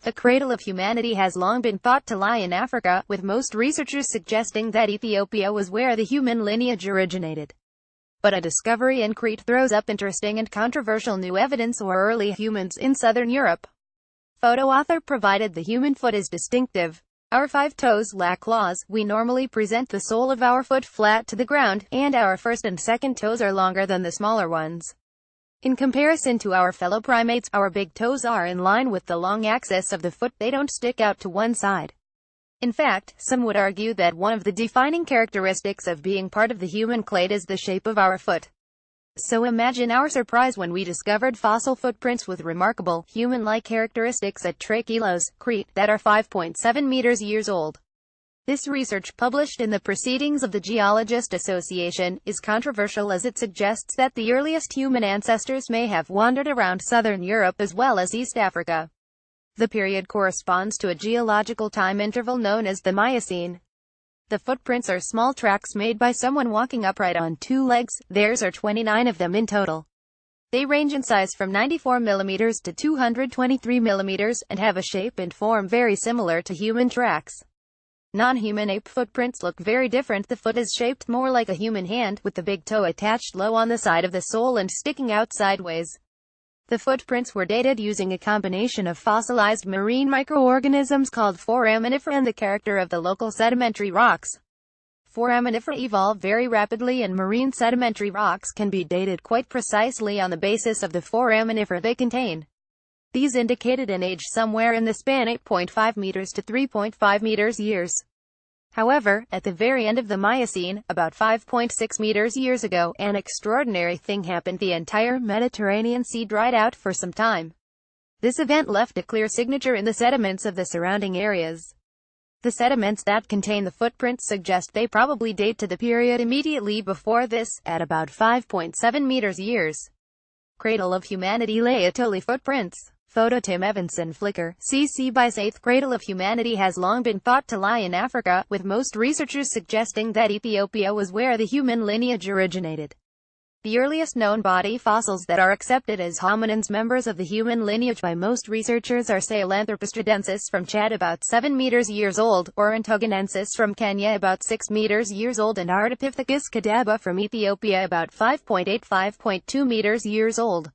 The cradle of humanity has long been thought to lie in Africa, with most researchers suggesting that Ethiopia was where the human lineage originated. But a discovery in Crete throws up interesting and controversial new evidence for early humans in southern Europe. Photo author provided the human foot is distinctive. Our 5 toes lack claws. We normally present the sole of our foot flat to the ground, and our first and second toes are longer than the smaller ones. In comparison to our fellow primates, our big toes are in line with the long axis of the foot, they don't stick out to one side. In fact, some would argue that one of the defining characteristics of being part of the human clade is the shape of our foot. So imagine our surprise when we discovered fossil footprints with remarkable, human-like characteristics at Trachylos, Crete, that are 5.7 meters years old. This research, published in the Proceedings of the Geologist Association, is controversial as it suggests that the earliest human ancestors may have wandered around southern Europe as well as East Africa. The period corresponds to a geological time interval known as the Miocene. The footprints are small tracks made by someone walking upright on 2 legs. Theirs are 29 of them in total. They range in size from 94 mm to 223 mm, and have a shape and form very similar to human tracks. Non-human ape footprints look very different. The foot is shaped more like a human hand, with the big toe attached low on the side of the sole and sticking out sideways. The footprints were dated using a combination of fossilized marine microorganisms called foraminifera and the character of the local sedimentary rocks. Foraminifera evolve very rapidly, and marine sedimentary rocks can be dated quite precisely on the basis of the foraminifera they contain. These indicated an age somewhere in the span 8.5 meters to 3.5 meters years. However, at the very end of the Miocene, about 5.6 meters years ago, an extraordinary thing happened. The entire Mediterranean Sea dried out for some time. This event left a clear signature in the sediments of the surrounding areas. The sediments that contain the footprints suggest they probably date to the period immediately before this, at about 5.7 meters years. Cradle of Humanity Laetoli footprints. Photo Tim Evanson Flickr, CC by Saith. Cradle of humanity has long been thought to lie in Africa, with most researchers suggesting that Ethiopia was where the human lineage originated. The earliest known body fossils that are accepted as hominins, members of the human lineage by most researchers, are Sahelanthropus from Chad, about 7 meters years old, Orantogonensis from Kenya, about 6 meters years old, and Ardipithecus kadaba from Ethiopia, about 5.8–5.2 meters years old.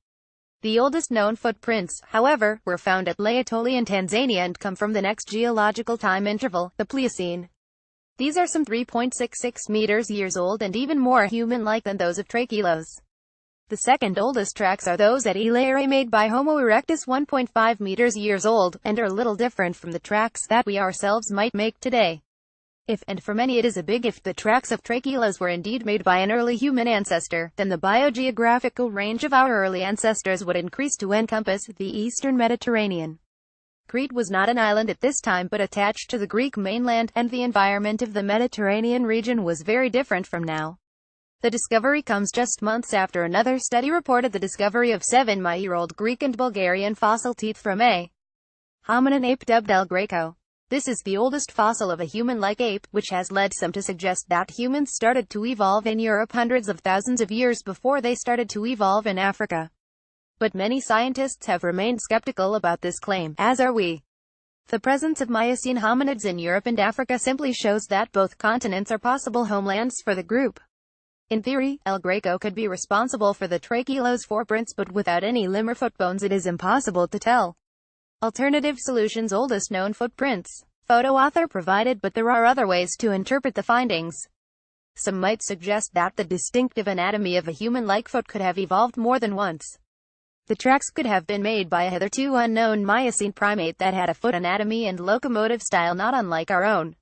The oldest known footprints, however, were found at Laetoli in Tanzania and come from the next geological time interval, the Pliocene. These are some 3.66 meters years old and even more human-like than those of Trachylos. The second oldest tracks are those at Ilare made by Homo erectus, 1.5 meters years old, and are little different from the tracks that we ourselves might make today. If, and for many it is a big if, the tracks of Trachylos were indeed made by an early human ancestor, then the biogeographical range of our early ancestors would increase to encompass the eastern Mediterranean. Crete was not an island at this time but attached to the Greek mainland, and the environment of the Mediterranean region was very different from now. The discovery comes just months after another study reported the discovery of 7-year-old Greek and Bulgarian fossil teeth from a hominin ape dubbed El Greco. This is the oldest fossil of a human-like ape, which has led some to suggest that humans started to evolve in Europe hundreds of thousands of years before they started to evolve in Africa. But many scientists have remained skeptical about this claim, as are we. The presence of Miocene hominids in Europe and Africa simply shows that both continents are possible homelands for the group. In theory, El Greco could be responsible for the Trachylos footprints, but without any limb or foot bones it is impossible to tell. Alternative solutions. Oldest known footprints. Photo author provided, but there are other ways to interpret the findings. Some might suggest that the distinctive anatomy of a human-like foot could have evolved more than once. The tracks could have been made by a hitherto unknown Miocene primate that had a foot anatomy and locomotive style not unlike our own.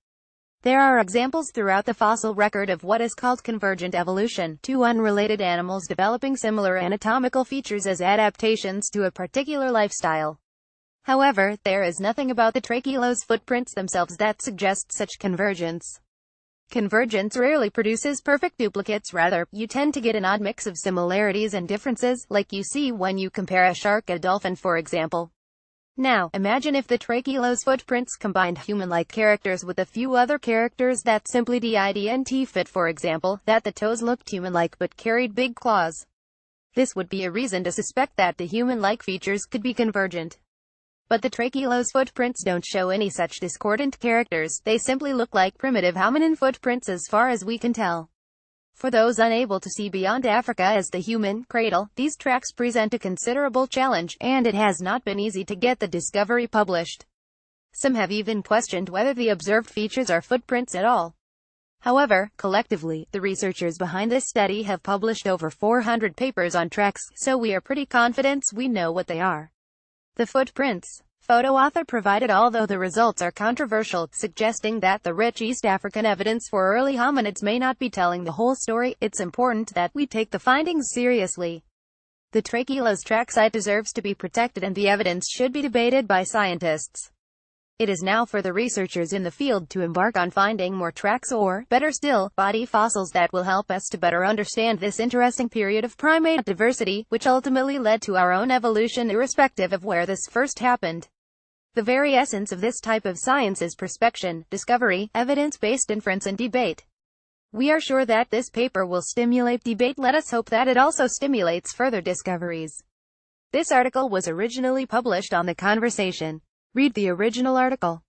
There are examples throughout the fossil record of what is called convergent evolution, two unrelated animals developing similar anatomical features as adaptations to a particular lifestyle. However, there is nothing about the Trachylos footprints themselves that suggests such convergence. Convergence rarely produces perfect duplicates. Rather, you tend to get an odd mix of similarities and differences, like you see when you compare a shark and a dolphin, for example. Now, imagine if the Trachylos footprints combined human-like characters with a few other characters that simply didn't fit, for example, that the toes looked human-like but carried big claws. This would be a reason to suspect that the human-like features could be convergent. But the Trachelos footprints don't show any such discordant characters, they simply look like primitive hominin footprints as far as we can tell. For those unable to see beyond Africa as the human cradle, these tracks present a considerable challenge, and it has not been easy to get the discovery published. Some have even questioned whether the observed features are footprints at all. However, collectively, the researchers behind this study have published over 400 papers on tracks, so we are pretty confident we know what they are. The footprints. Photo author provided. Although the results are controversial, suggesting that the rich East African evidence for early hominids may not be telling the whole story, it's important that we take the findings seriously. The Trachelos track site deserves to be protected and the evidence should be debated by scientists. It is now for the researchers in the field to embark on finding more tracks or, better still, body fossils that will help us to better understand this interesting period of primate diversity, which ultimately led to our own evolution irrespective of where this first happened. The very essence of this type of science is prospection, discovery, evidence-based inference and debate. We are sure that this paper will stimulate debate. Let us hope that it also stimulates further discoveries. This article was originally published on The Conversation. Read the original article.